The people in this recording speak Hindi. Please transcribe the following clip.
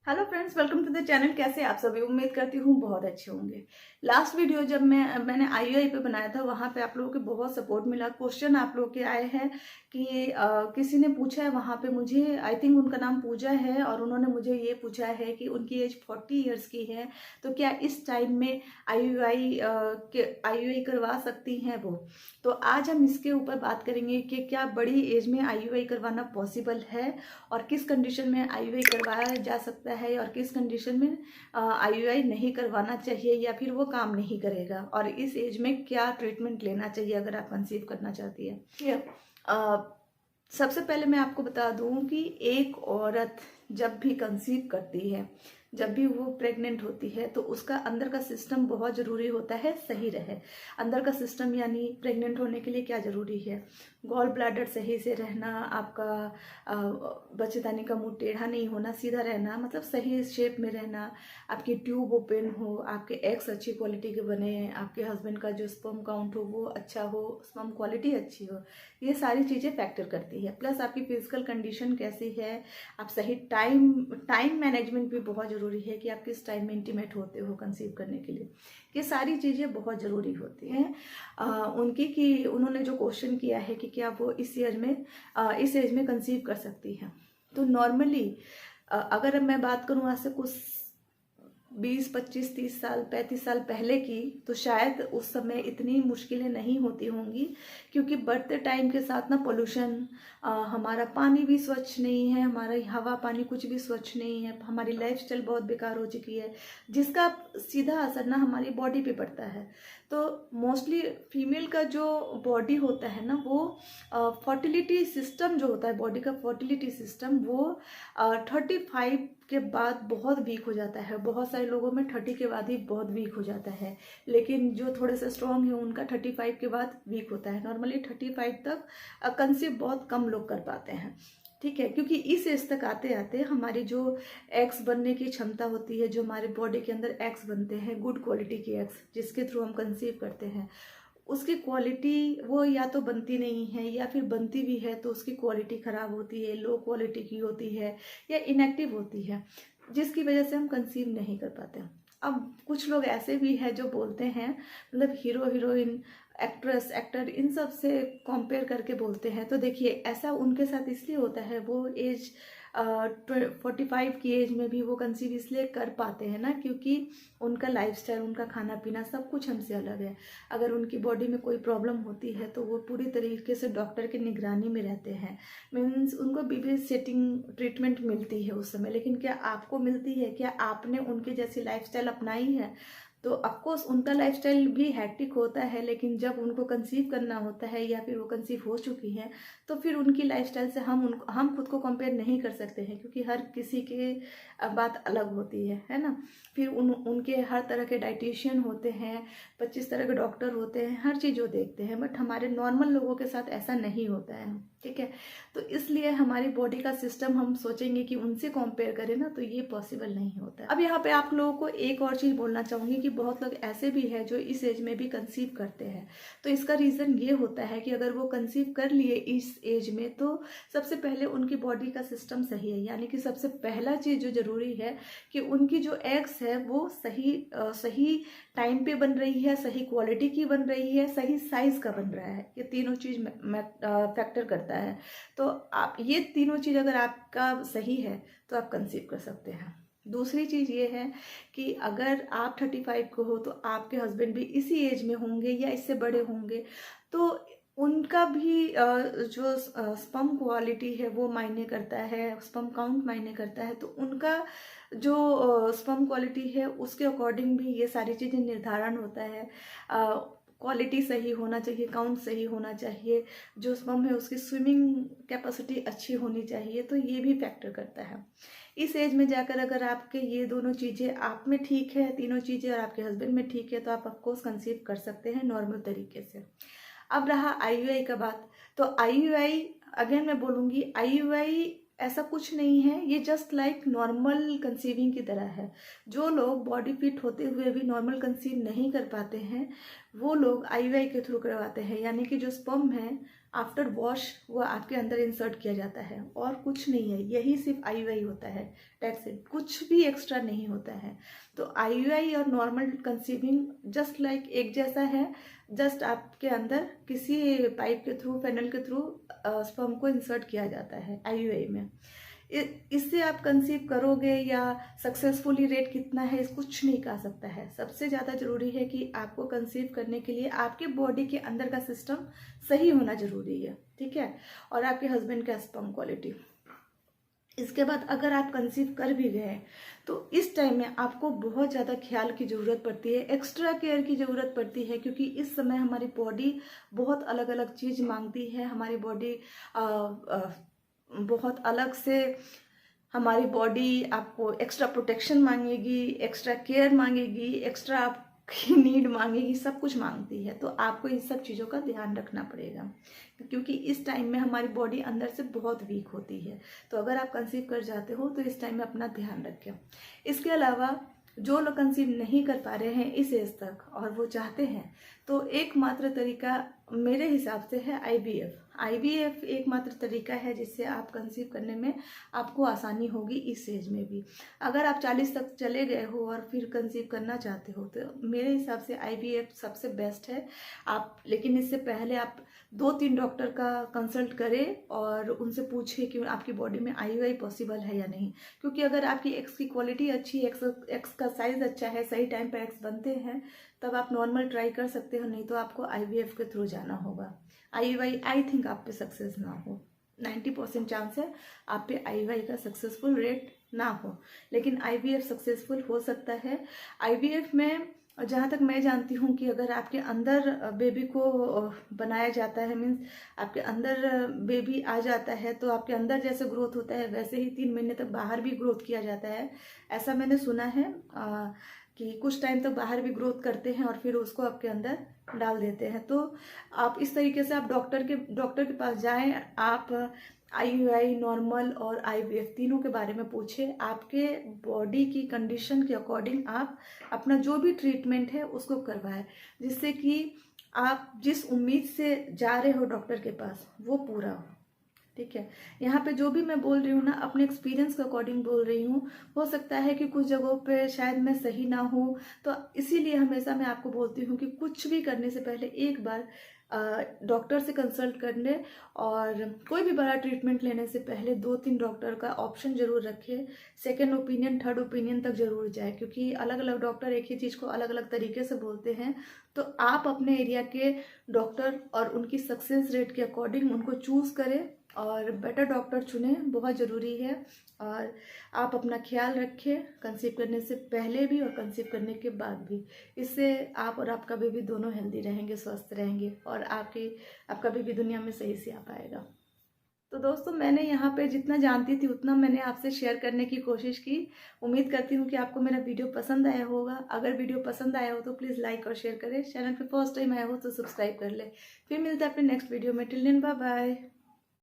Hello friends, welcome to the channel. कैसे आप सभी? उम्मीद करती हूँ बहुत अच्छे होंगे। लास्ट वीडियो जब मैंने आईयूआई पे बनाया था, वहाँ पे आप लोगों के बहुत सपोर्ट मिला। क्वेश्चन आप लोगों के आए हैं कि किसी ने पूछा है वहाँ पे मुझे, आई थिंक उनका नाम पूजा है, और उन्होंने मुझे ये पूछा है कि उनकी एज 40 ईयर्स की है, तो क्या इस टाइम में आईयूआई करवा सकती हैं वो। तो आज हम इसके ऊपर बात करेंगे कि क्या बड़ी एज में आईयूआई करवाना पॉसिबल है, और किस कंडीशन में आईयूआई करवाया जा सकता है, और किस कंडीशन में आईयूआई नहीं करवाना चाहिए या फिर वो काम नहीं करेगा, और इस एज में क्या ट्रीटमेंट लेना चाहिए अगर आप कंसीव करना चाहती है। सबसे पहले मैं आपको बता दूं कि एक औरत जब भी कंसीव करती है, जब भी वो प्रेग्नेंट होती है, तो उसका अंदर का सिस्टम बहुत ज़रूरी होता है सही रहे। अंदर का सिस्टम यानी प्रेग्नेंट होने के लिए क्या ज़रूरी है? गॉल ब्लैडर सही से रहना, आपका बच्चेदानी का मुंह टेढ़ा नहीं होना, सीधा रहना, मतलब सही शेप में रहना, आपकी ट्यूब ओपन हो, आपके एग्स अच्छी क्वालिटी के बने, आपके हस्बैंड का जो स्पर्म काउंट हो वो अच्छा हो, स्पर्म क्वालिटी अच्छी हो, ये सारी चीज़ें फैक्टर करती है। प्लस आपकी फिजिकल कंडीशन कैसी है, आप सही टाइम मैनेजमेंट भी बहुत ज़रूरी है कि आप किस टाइम में इंटीमेट होते हो कंसीव करने के लिए। ये सारी चीज़ें बहुत ज़रूरी होती हैं उनकी, कि उन्होंने जो क्वेश्चन किया है कि क्या वो इस एज में कंसीव कर सकती हैं। तो नॉर्मली अगर मैं बात करूँ आज से कुछ 20, 25, 30 साल, 35 साल पहले की, तो शायद उस समय इतनी मुश्किलें नहीं होती होंगी, क्योंकि बढ़ते टाइम के साथ ना पोल्यूशन, हमारा पानी भी स्वच्छ नहीं है, हमारा हवा पानी कुछ भी स्वच्छ नहीं है, हमारी लाइफस्टाइल बहुत बेकार हो चुकी है, जिसका सीधा असर ना हमारी बॉडी पे पड़ता है। तो मोस्टली फीमेल का जो बॉडी होता है ना, वो फर्टिलिटी सिस्टम जो होता है, बॉडी का फर्टिलिटी सिस्टम, वो 35 के बाद बहुत वीक हो जाता है। बहुत सारे लोगों में 30 के बाद ही बहुत वीक हो जाता है, लेकिन जो थोड़े से स्ट्रॉन्ग है उनका 35 के बाद वीक होता है। नॉर्मली 35 तक कंसीव बहुत कम लोग कर पाते हैं, ठीक है, क्योंकि इस एज तक आते आते हमारी जो एग्स बनने की क्षमता होती है, जो हमारे बॉडी के अंदर एग्स बनते हैं, गुड क्वालिटी के एग्स जिसके थ्रू हम कंसीव करते हैं, उसकी क्वालिटी वो या तो बनती नहीं है, या फिर बनती भी है तो उसकी क्वालिटी ख़राब होती है, लो क्वालिटी की होती है, या इनएक्टिव होती है, जिसकी वजह से हम कंसीव नहीं कर पाते। अब कुछ लोग ऐसे भी हैं जो बोलते हैं, मतलब हीरो हीरोइन, एक्ट्रेस एक्टर, इन सब से कंपेयर करके बोलते हैं। तो देखिए, ऐसा उनके साथ इसलिए होता है, वो एज 45 की एज में भी वो कंसीव इसलिए कर पाते हैं ना, क्योंकि उनका लाइफस्टाइल, उनका खाना पीना सब कुछ हमसे अलग है। अगर उनकी बॉडी में कोई प्रॉब्लम होती है तो वो पूरी तरीके से डॉक्टर की निगरानी में रहते हैं। मीन्स उनको बेबी सेटिंग ट्रीटमेंट मिलती है उस समय। लेकिन क्या आपको मिलती है? क्या आपने उनकी जैसी लाइफस्टाइल अपनाई है? तो ऑफकोर्स उनका लाइफस्टाइल भी हैक्टिक होता है, लेकिन जब उनको कंसीव करना होता है या फिर वो कंसीव हो चुकी हैं, तो फिर उनकी लाइफस्टाइल से हम खुद को कंपेयर नहीं कर सकते हैं, क्योंकि हर किसी के बात अलग होती है ना। फिर उनके हर तरह के डाइटिशियन होते हैं, 25 तरह के डॉक्टर होते हैं, हर चीज़ वो देखते हैं, बट हमारे नॉर्मल लोगों के साथ ऐसा नहीं होता है, ठीक है। तो इसलिए हमारी बॉडी का सिस्टम हम सोचेंगे कि उनसे कंपेयर करें ना, तो ये पॉसिबल नहीं होता है। अब यहाँ पे आप लोगों को एक और चीज़ बोलना चाहूँगी कि बहुत लोग ऐसे भी हैं जो इस एज में भी कंसीव करते हैं। तो इसका रीज़न ये होता है कि अगर वो कंसीव कर लिए इस एज में, तो सबसे पहले उनकी बॉडी का सिस्टम सही है, यानी कि सबसे पहला चीज़ जो ज़रूरी है कि उनकी जो एग्स है वो सही टाइम पे बन रही है, सही क्वालिटी की बन रही है, सही साइज़ का बन रहा है। ये तीनों चीज़ फैक्टर करता है। तो आप ये तीनों चीज़ अगर आपका सही है तो आप कंसीव कर सकते हैं। दूसरी चीज़ ये है कि अगर आप 35 को हो, तो आपके हस्बैंड भी इसी एज में होंगे या इससे बड़े होंगे, तो उनका भी जो स्पर्म क्वालिटी है वो मायने करता है, स्पर्म काउंट मायने करता है। तो उनका जो स्पर्म क्वालिटी है उसके अकॉर्डिंग भी ये सारी चीज़ें निर्धारण होता है। क्वालिटी सही होना चाहिए, काउंट सही होना चाहिए, जो स्पर्म है उसकी स्विमिंग कैपेसिटी अच्छी होनी चाहिए, तो ये भी फैक्टर करता है। इस एज में जाकर अगर आपके ये दोनों चीज़ें आप में ठीक है, तीनों चीज़ें, और आपके हस्बैंड में ठीक है, तो आप ऑफकोर्स कंसीव कर सकते हैं नॉर्मल तरीके से। अब रहा आईयूआई का बात, तो आईयूआई अगेन मैं बोलूँगी, आईयूआई ऐसा कुछ नहीं है, ये जस्ट लाइक नॉर्मल कंसीविंग की तरह है। जो लोग बॉडी फिट होते हुए भी नॉर्मल कंसीव नहीं कर पाते हैं, वो लोग आईयूआई के थ्रू करवाते हैं, यानी कि जो स्पर्म है आफ्टर वॉश वो आपके अंदर इंसर्ट किया जाता है और कुछ नहीं है, यही सिर्फ IUI होता है, दैट्स इट, कुछ भी एक्स्ट्रा नहीं होता है। तो IUI और नॉर्मल कंसीविंग जस्ट लाइक एक जैसा है, जस्ट आपके अंदर किसी पाइप के थ्रू, फेनल के थ्रू स्पर्म को इंसर्ट किया जाता है IUI में। इससे आप कंसीव करोगे या सक्सेसफुली रेट कितना है इस कुछ नहीं कहा सकता है। सबसे ज़्यादा ज़रूरी है कि आपको कंसीव करने के लिए आपके बॉडी के अंदर का सिस्टम सही होना ज़रूरी है, ठीक है, और आपके हस्बैंड का स्पर्म क्वालिटी। इसके बाद अगर आप कंसीव कर भी गए तो इस टाइम में आपको बहुत ज़्यादा ख्याल की ज़रूरत पड़ती है, एक्स्ट्रा केयर की ज़रूरत पड़ती है, क्योंकि इस समय हमारी बॉडी बहुत अलग अलग चीज़ मांगती है। हमारी बॉडी बहुत अलग से, हमारी बॉडी आपको एक्स्ट्रा प्रोटेक्शन मांगेगी, एक्स्ट्रा केयर मांगेगी, एक्स्ट्रा आपकी नीड मांगेगी, सब कुछ मांगती है। तो आपको इन सब चीज़ों का ध्यान रखना पड़ेगा, क्योंकि इस टाइम में हमारी बॉडी अंदर से बहुत वीक होती है। तो अगर आप कंसीव कर जाते हो तो इस टाइम में अपना ध्यान रखें। इसके अलावा जो लोग कंसीव नहीं कर पा रहे हैं इस एज तक और वो चाहते हैं, तो एकमात्र तरीका मेरे हिसाब से है IVF एकमात्र तरीका है जिससे आप कंसीव करने में आपको आसानी होगी इस एज में भी। अगर आप 40 तक चले गए हो और फिर कंसीव करना चाहते हो तो मेरे हिसाब से IVF सबसे बेस्ट है। आप लेकिन इससे पहले आप 2-3 डॉक्टर का कंसल्ट करें और उनसे पूछें कि आपकी बॉडी में IUI पॉसिबल है या नहीं, क्योंकि अगर आपकी एग्स की क्वालिटी अच्छी है, एग्स का साइज़ अच्छा है, सही टाइम पर एग्स बनते हैं, तब आप नॉर्मल ट्राई कर सकते हो, नहीं तो आपको IVF के थ्रू जाना होगा। IUI आई थिंक आप पे सक्सेस ना हो, 90% चांस है आप पे IUI का सक्सेसफुल रेट ना हो, लेकिन IVF सक्सेसफुल हो सकता है। IVF में जहाँ तक मैं जानती हूँ कि अगर आपके अंदर बेबी को बनाया जाता है, मीन्स आपके अंदर बेबी आ जाता है, तो आपके अंदर जैसे ग्रोथ होता है वैसे ही 3 महीने तक बाहर भी ग्रोथ किया जाता है। ऐसा मैंने सुना है कि कुछ टाइम तक बाहर भी ग्रोथ करते हैं और फिर उसको आपके अंदर डाल देते हैं। तो आप इस तरीके से आप डॉक्टर के पास जाएं, आप IUI, नॉर्मल और IVF तीनों के बारे में पूछें। आपके बॉडी की कंडीशन के अकॉर्डिंग आप अपना जो भी ट्रीटमेंट है उसको करवाएं, जिससे कि आप जिस उम्मीद से जा रहे हो डॉक्टर के पास वो पूरा हो, ठीक है। यहाँ पे जो भी मैं बोल रही हूँ ना, अपने एक्सपीरियंस के अकॉर्डिंग बोल रही हूँ। हो सकता है कि कुछ जगहों पे शायद मैं सही ना हूँ, तो इसीलिए हमेशा मैं आपको बोलती हूँ कि कुछ भी करने से पहले एक बार डॉक्टर से कंसल्ट करने और कोई भी बड़ा ट्रीटमेंट लेने से पहले 2-3 डॉक्टर का ऑप्शन जरूर रखें। सेकेंड ओपिनियन, थर्ड ओपिनियन तक जरूर जाए, क्योंकि अलग अलग डॉक्टर एक ही चीज़ को अलग अलग तरीके से बोलते हैं। तो आप अपने एरिया के डॉक्टर और उनकी सक्सेस रेट के अकॉर्डिंग उनको चूज़ करें और बेटर डॉक्टर चुने, बहुत ज़रूरी है। और आप अपना ख्याल रखें कंसीव करने से पहले भी और कंसीव करने के बाद भी। इससे आप और आपका बेबी दोनों हेल्दी रहेंगे, स्वस्थ रहेंगे और आपका बेबी दुनिया में सही से आ पाएगा। तो दोस्तों, मैंने यहाँ पे जितना जानती थी उतना मैंने आपसे शेयर करने की कोशिश की। उम्मीद करती हूँ कि आपको मेरा वीडियो पसंद आया होगा। अगर वीडियो पसंद आया हो तो प्लीज़ लाइक और शेयर करें। चैनल पे फर्स्ट टाइम आया हो तो सब्सक्राइब कर ले। फिर मिलते हैं अपने नेक्स्ट वीडियो में। Till then bye bye.